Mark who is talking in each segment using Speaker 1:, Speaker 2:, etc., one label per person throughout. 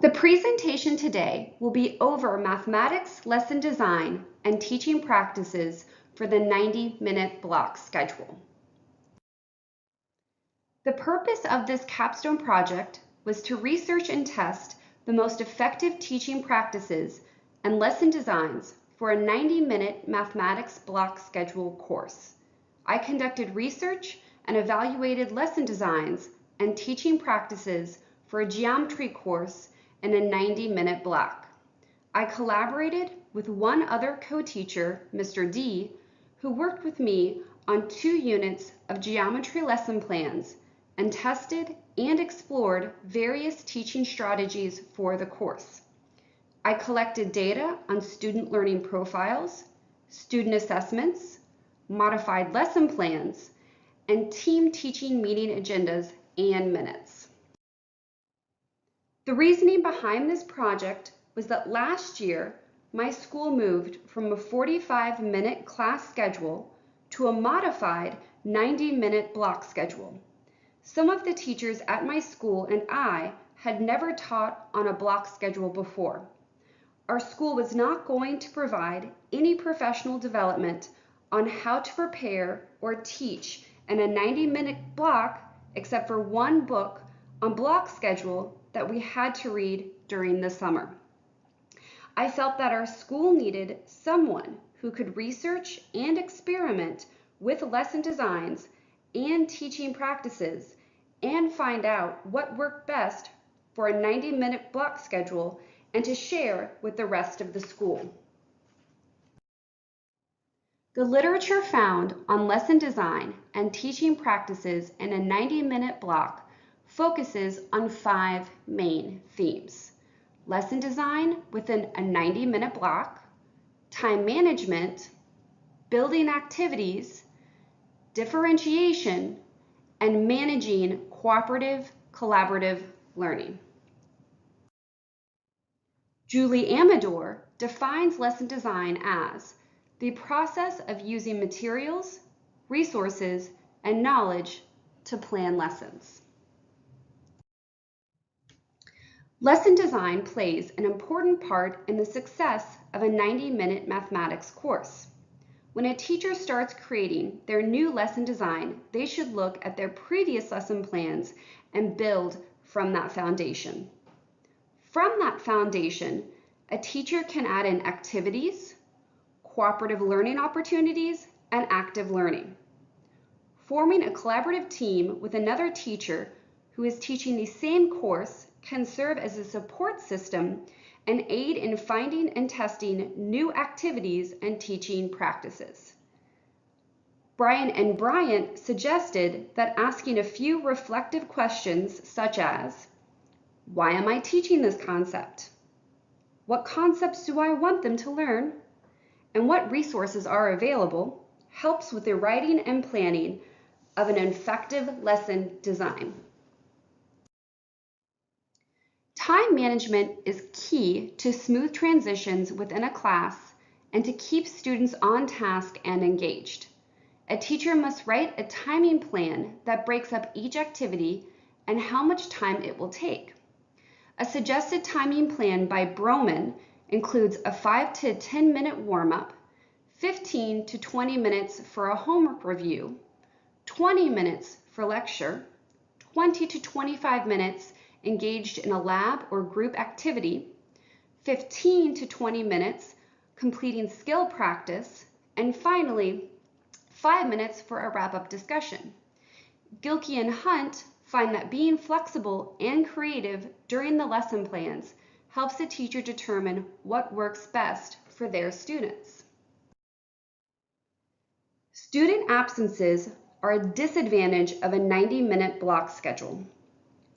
Speaker 1: The presentation today will be over mathematics lesson design and teaching practices for the 90-minute block schedule. The purpose of this capstone project was to research and test the most effective teaching practices and lesson designs for a 90-minute mathematics block schedule course. I conducted research and evaluated lesson designs and teaching practices for a geometry course in a 90-minute block. I collaborated with one other co-teacher, Mr. D, who worked with me on 2 units of geometry lesson plans and tested and explored various teaching strategies for the course. I collected data on student learning profiles, student assessments, modified lesson plans, and team teaching meeting agendas and minutes. The reasoning behind this project was that last year, my school moved from a 45-minute class schedule to a modified 90-minute block schedule. Some of the teachers at my school and I had never taught on a block schedule before. Our school was not going to provide any professional development on how to prepare or teach in a 90-minute block except for one book on block schedule that we had to read during the summer. I felt that our school needed someone who could research and experiment with lesson designs and teaching practices and find out what worked best for a 90-minute block schedule and to share with the rest of the school. The literature found on lesson design and teaching practices in a 90-minute block focuses on 5 main themes: lesson design within a 90-minute block, time management, building activities, differentiation, and managing cooperative, collaborative learning. Julie Amador defines lesson design as the process of using materials, resources, and knowledge to plan lessons. Lesson design plays an important part in the success of a 90-minute mathematics course. When a teacher starts creating their new lesson design, they should look at their previous lesson plans and build from that foundation. From that foundation, a teacher can add in activities, cooperative learning opportunities, and active learning. Forming a collaborative team with another teacher who is teaching the same course can serve as a support system and aid in finding and testing new activities and teaching practices. Brian and Bryant suggested that asking a few reflective questions such as, why am I teaching this concept? What concepts do I want them to learn? And what resources are available helps with the writing and planning of an effective lesson design. Time management is key to smooth transitions within a class and to keep students on task and engaged. A teacher must write a timing plan that breaks up each activity and how much time it will take. A suggested timing plan by Broman includes a 5 to 10 minute warm-up, 15 to 20 minutes for a homework review, 20 minutes for lecture, 20 to 25 minutes engaged in a lab or group activity, 15 to 20 minutes completing skill practice, and finally, 5 minutes for a wrap-up discussion. Gilkey and Hunt find that being flexible and creative during the lesson plans helps the teacher determine what works best for their students. Student absences are a disadvantage of a 90-minute block schedule.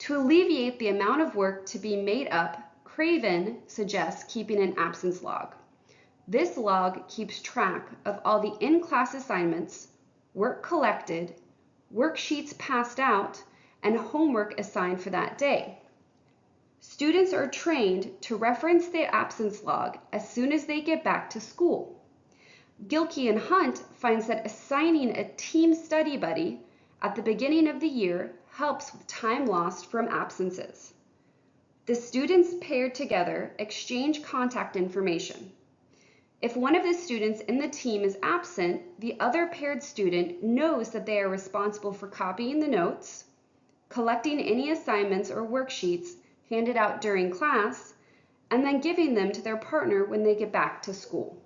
Speaker 1: To alleviate the amount of work to be made up, Craven suggests keeping an absence log. This log keeps track of all the in-class assignments, work collected, worksheets passed out, and homework assigned for that day. Students are trained to reference the absence log as soon as they get back to school. Gilkey and Hunt finds that assigning a team study buddy at the beginning of the year helps with time lost from absences. The students paired together exchange contact information. If one of the students in the team is absent, the other paired student knows that they are responsible for copying the notes, collecting any assignments or worksheets handed out during class, and then giving them to their partner when they get back to school.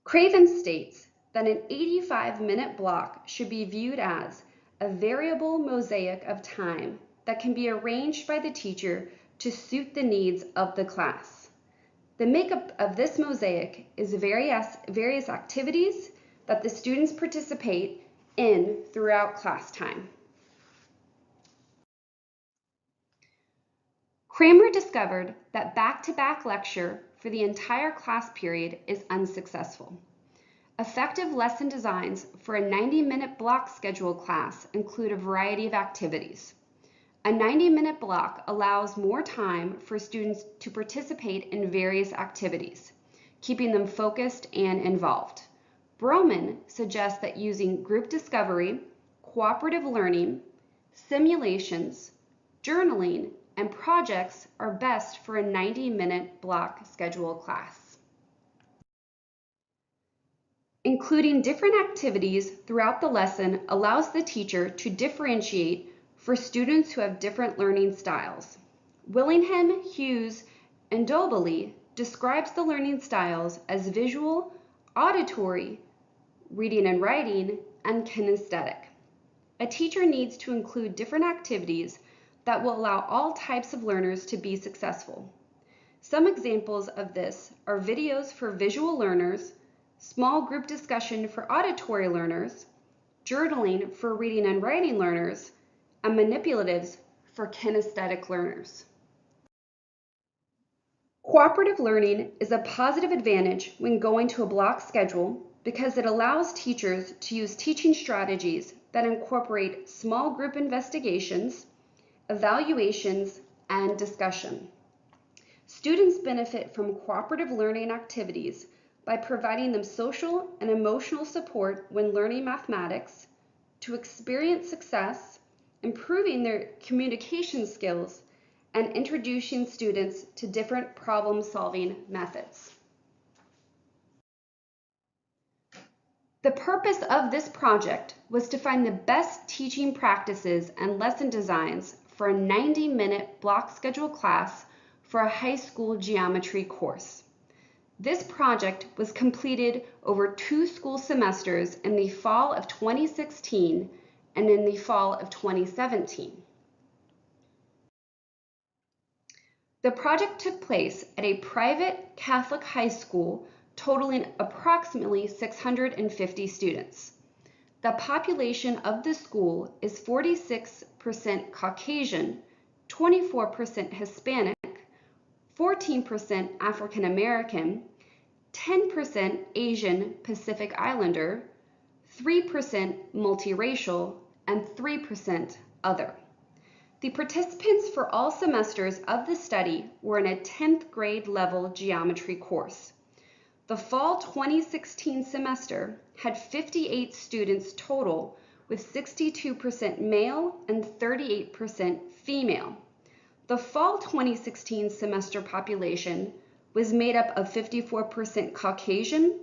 Speaker 1: Craven states that an 85-minute block should be viewed as a variable mosaic of time that can be arranged by the teacher to suit the needs of the class. The makeup of this mosaic is various activities that the students participate in throughout class time. Kramer discovered that back-to-back lecture for the entire class period is unsuccessful. Effective lesson designs for a 90-minute block schedule class include a variety of activities. A 90-minute block allows more time for students to participate in various activities, keeping them focused and involved. Broman suggests that using group discovery, cooperative learning, simulations, journaling, and projects are best for a 90-minute block schedule class. Including different activities throughout the lesson allows the teacher to differentiate for students who have different learning styles. Willingham, Hughes, and Dobely describes the learning styles as visual, auditory, reading and writing, and kinesthetic. A teacher needs to include different activities that will allow all types of learners to be successful. Some examples of this are videos for visual learners, small group discussion for auditory learners, journaling for reading and writing learners, and manipulatives for kinesthetic learners. Cooperative learning is a positive advantage when going to a block schedule because it allows teachers to use teaching strategies that incorporate small group investigations, evaluations, and discussion. Students benefit from cooperative learning activities by providing them social and emotional support when learning mathematics, to experience success, improving their communication skills, and introducing students to different problem-solving methods. The purpose of this project was to find the best teaching practices and lesson designs for a 90-minute block schedule class for a high school geometry course. This project was completed over 2 school semesters in the fall of 2016 and in the fall of 2017. The project took place at a private Catholic high school totaling approximately 650 students. The population of the school is 46% Caucasian, 24% Hispanic, 14% African American, 10% Asian Pacific Islander, 3% multiracial, and 3% other. The participants for all semesters of the study were in a 10th grade level geometry course. The fall 2016 semester had 58 students total, with 62% male and 38% female. The fall 2016 semester population was made up of 54% Caucasian,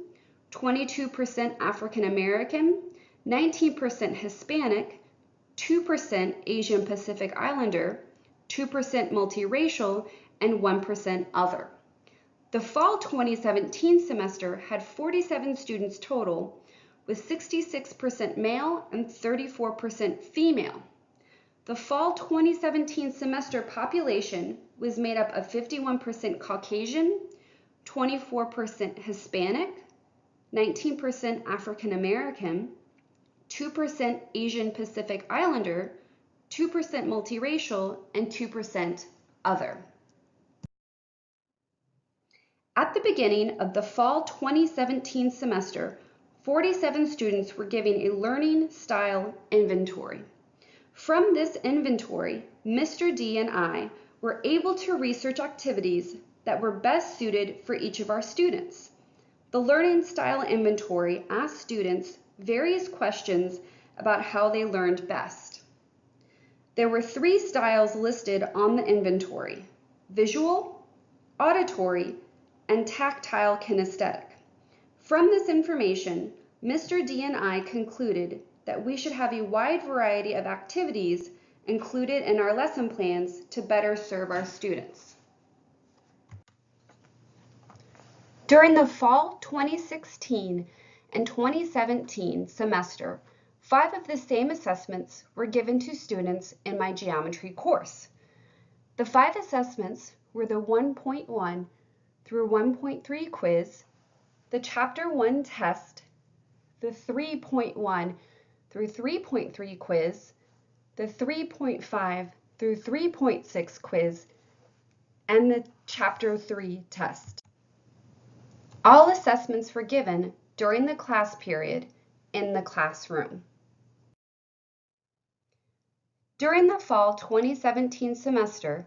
Speaker 1: 22% African American, 19% Hispanic, 2% Asian Pacific Islander, 2% multiracial, and 1% other. The fall 2017 semester had 47 students total, with 66% male and 34% female. The fall 2017 semester population was made up of 51% Caucasian, 24% Hispanic, 19% African American, 2% Asian Pacific Islander, 2% multiracial, and 2% other. At the beginning of the fall 2017 semester, 47 students were given a learning style inventory. From this inventory, Mr. D and I were able to research activities that were best suited for each of our students. The learning style inventory asked students various questions about how they learned best. There were 3 styles listed on the inventory: visual, auditory, and tactile kinesthetic. From this information, Mr. D and I concluded that we should have a wide variety of activities included in our lesson plans to better serve our students. During the fall 2016 and 2017 semester, 5 of the same assessments were given to students in my geometry course. The 5 assessments were the 1.1 through 1.3 quiz, the Chapter 1 test, the 3.1 through 3.3 quiz, the 3.5 through 3.6 quiz, and the Chapter 3 test. All assessments were given during the class period in the classroom. During the fall 2017 semester,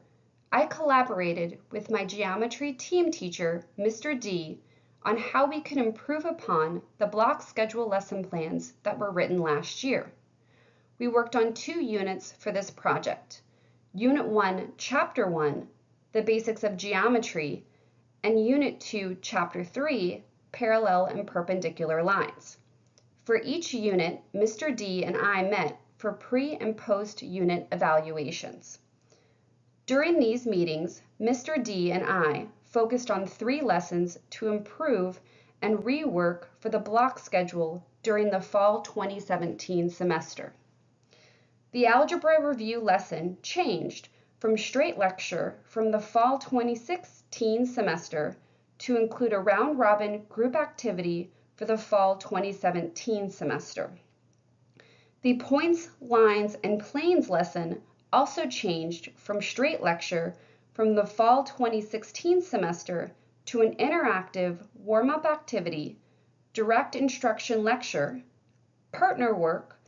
Speaker 1: I collaborated with my geometry team teacher, Mr. D, on how we could improve upon the block schedule lesson plans that were written last year. We worked on 2 units for this project: Unit 1, Chapter 1, the basics of geometry, and Unit 2, Chapter 3, parallel and perpendicular lines. For each unit, Mr. D and I met for pre- and post-unit evaluations. During these meetings, Mr. D and I focused on 3 lessons to improve and rework for the block schedule during the fall 2017 semester. The algebra review lesson changed from straight lecture from the fall 2016 semester to include a round-robin group activity for the fall 2017 semester. The points, lines, and planes lesson also changed from straight lecture from the fall 2016 semester to an interactive warm-up activity, direct instruction lecture, partner work,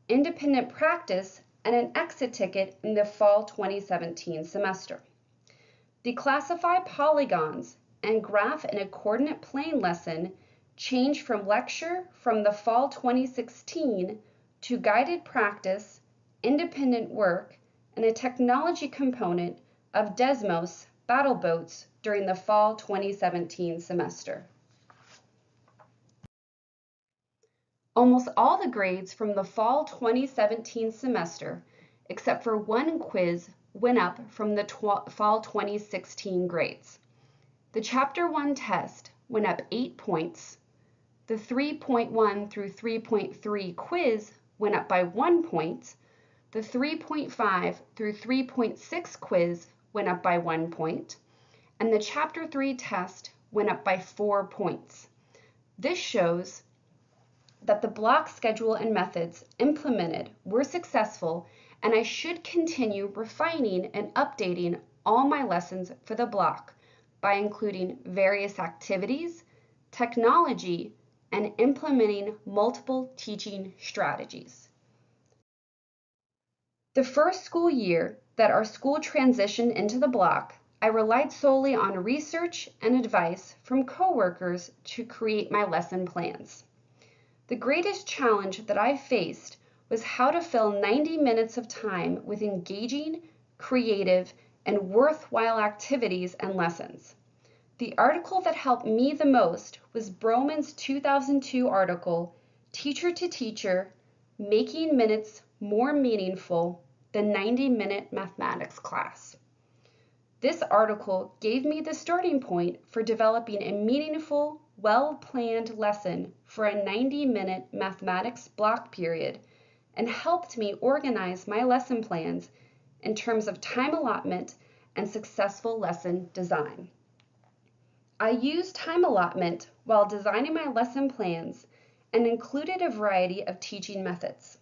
Speaker 1: independent practice, and an exit ticket in the fall 2017 semester. The classify polygons and graph in a coordinate plane lesson changed from lecture from the fall 2016 to guided practice, independent work, and a technology component of Desmos battle boats during the fall 2017 semester. Almost all the grades from the fall 2017 semester, except for 1 quiz, went up from the fall 2016 grades. The Chapter 1 test went up 8 points. The 3.1 through 3.3 quiz went up by 1 point. The 3.5 through 3.6 quiz went up by 1 point. And the Chapter 3 test went up by 4 points. This shows that the block schedule and methods implemented were successful, and I should continue refining and updating all my lessons for the block by including various activities, technology, and implementing multiple teaching strategies. The first school year that our school transitioned into the block, I relied solely on research and advice from coworkers to create my lesson plans. The greatest challenge that I faced was how to fill 90 minutes of time with engaging, creative, and worthwhile activities and lessons. The article that helped me the most was Broman's 2002 article, Teacher to Teacher, Making Minutes More Meaningful Than 90-Minute Mathematics Class. This article gave me the starting point for developing a meaningful, well-planned lesson for a 90-minute mathematics block period and helped me organize my lesson plans in terms of time allotment and successful lesson design. I used time allotment while designing my lesson plans and included a variety of teaching methods.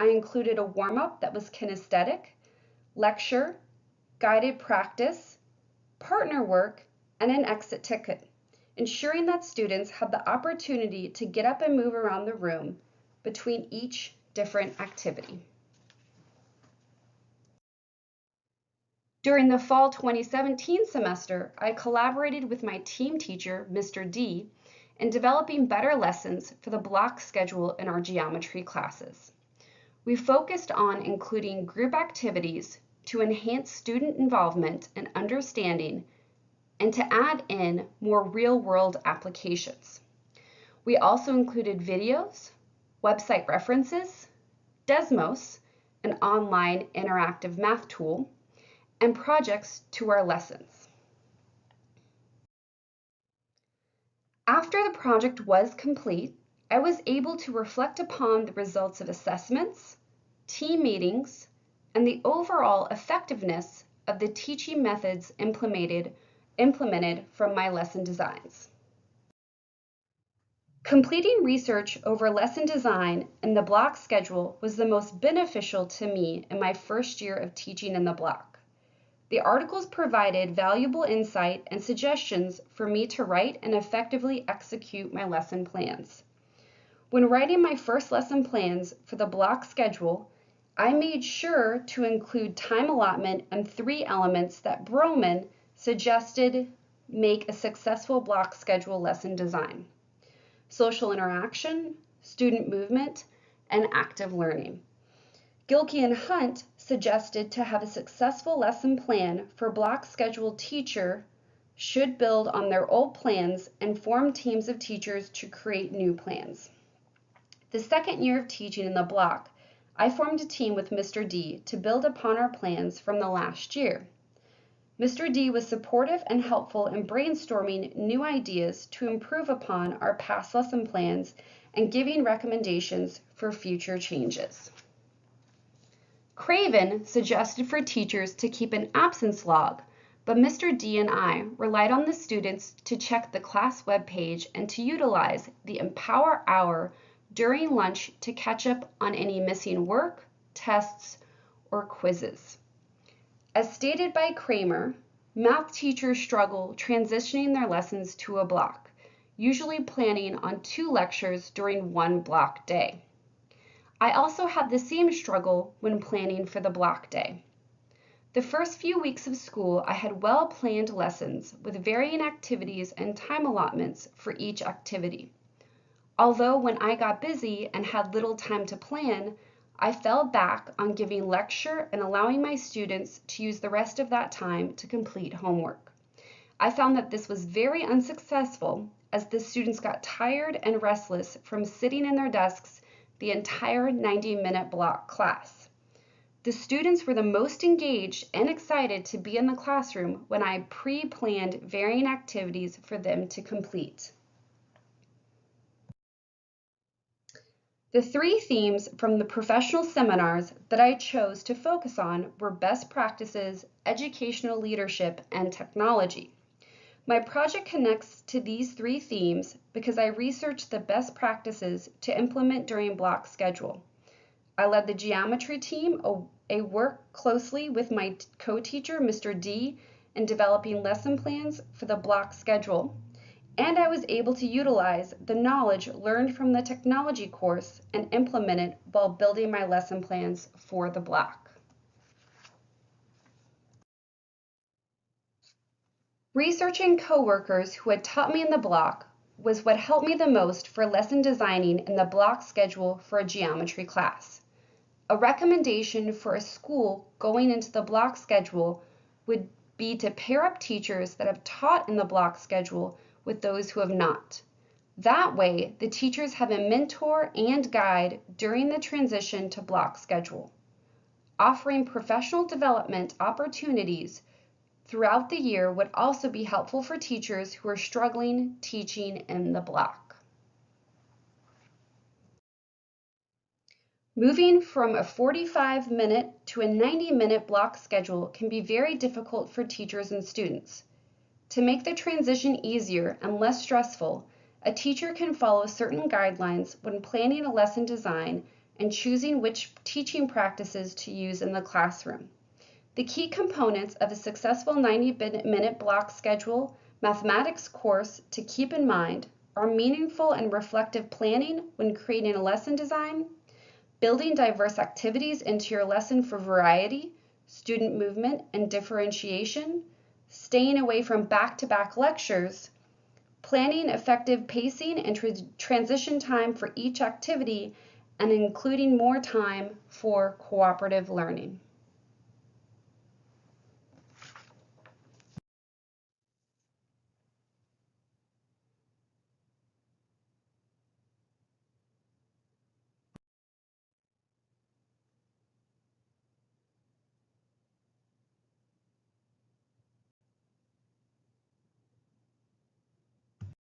Speaker 1: I included a warm-up that was kinesthetic, lecture, guided practice, partner work, and an exit ticket, ensuring that students have the opportunity to get up and move around the room between each different activity. During the fall 2017 semester, I collaborated with my team teacher, Mr. D, in developing better lessons for the block schedule in our geometry classes. We focused on including group activities to enhance student involvement and understanding and to add in more real-world applications. We also included videos, website references, Desmos, an online interactive math tool, and projects to our lessons. After the project was complete, I was able to reflect upon the results of assessments, team meetings, and the overall effectiveness of the teaching methods implemented from my lesson designs. Completing research over lesson design and the block schedule was the most beneficial to me in my first year of teaching in the block. The articles provided valuable insight and suggestions for me to write and effectively execute my lesson plans. When writing my first lesson plans for the block schedule, I made sure to include time allotment and 3 elements that Broman suggested make a successful block schedule lesson design: social interaction, student movement, and active learning. Gilkey and Hunt suggested to have a successful lesson plan for block schedule teacher should build on their old plans and form teams of teachers to create new plans. The second year of teaching in the block, I formed a team with Mr. D to build upon our plans from the last year. Mr. D was supportive and helpful in brainstorming new ideas to improve upon our past lesson plans and giving recommendations for future changes. Craven suggested for teachers to keep an absence log, but Mr. D and I relied on the students to check the class webpage and to utilize the Empower Hour during lunch to catch up on any missing work, tests, or quizzes. As stated by Kramer, math teachers struggle transitioning their lessons to a block, usually planning on 2 lectures during one block day. I also had the same struggle when planning for the block day. The first few weeks of school, I had well-planned lessons with varying activities and time allotments for each activity. Although when I got busy and had little time to plan, I fell back on giving lecture and allowing my students to use the rest of that time to complete homework. I found that this was very unsuccessful as the students got tired and restless from sitting in their desks the entire 90-minute block class. The students were the most engaged and excited to be in the classroom when I pre-planned varying activities for them to complete. The 3 themes from the professional seminars that I chose to focus on were best practices, educational leadership, and technology. My project connects to these 3 themes because I researched the best practices to implement during block schedule. I led the geometry team, I worked closely with my co-teacher, Mr. D, in developing lesson plans for the block schedule, and I was able to utilize the knowledge learned from the technology course and implement it while building my lesson plans for the block. Researching coworkers who had taught me in the block was what helped me the most for lesson designing in the block schedule for a geometry class. A recommendation for a school going into the block schedule would be to pair up teachers that have taught in the block schedule with those who have not. That way, the teachers have a mentor and guide during the transition to block schedule. Offering professional development opportunities throughout the year would also be helpful for teachers who are struggling teaching in the block. Moving from a 45-minute to a 90-minute block schedule can be very difficult for teachers and students. To make the transition easier and less stressful, a teacher can follow certain guidelines when planning a lesson design and choosing which teaching practices to use in the classroom. The key components of a successful 90-minute block schedule mathematics course to keep in mind are meaningful and reflective planning when creating a lesson design, building diverse activities into your lesson for variety, student movement, and differentiation, staying away from back-to-back lectures, planning effective pacing and transition time for each activity, and including more time for cooperative learning.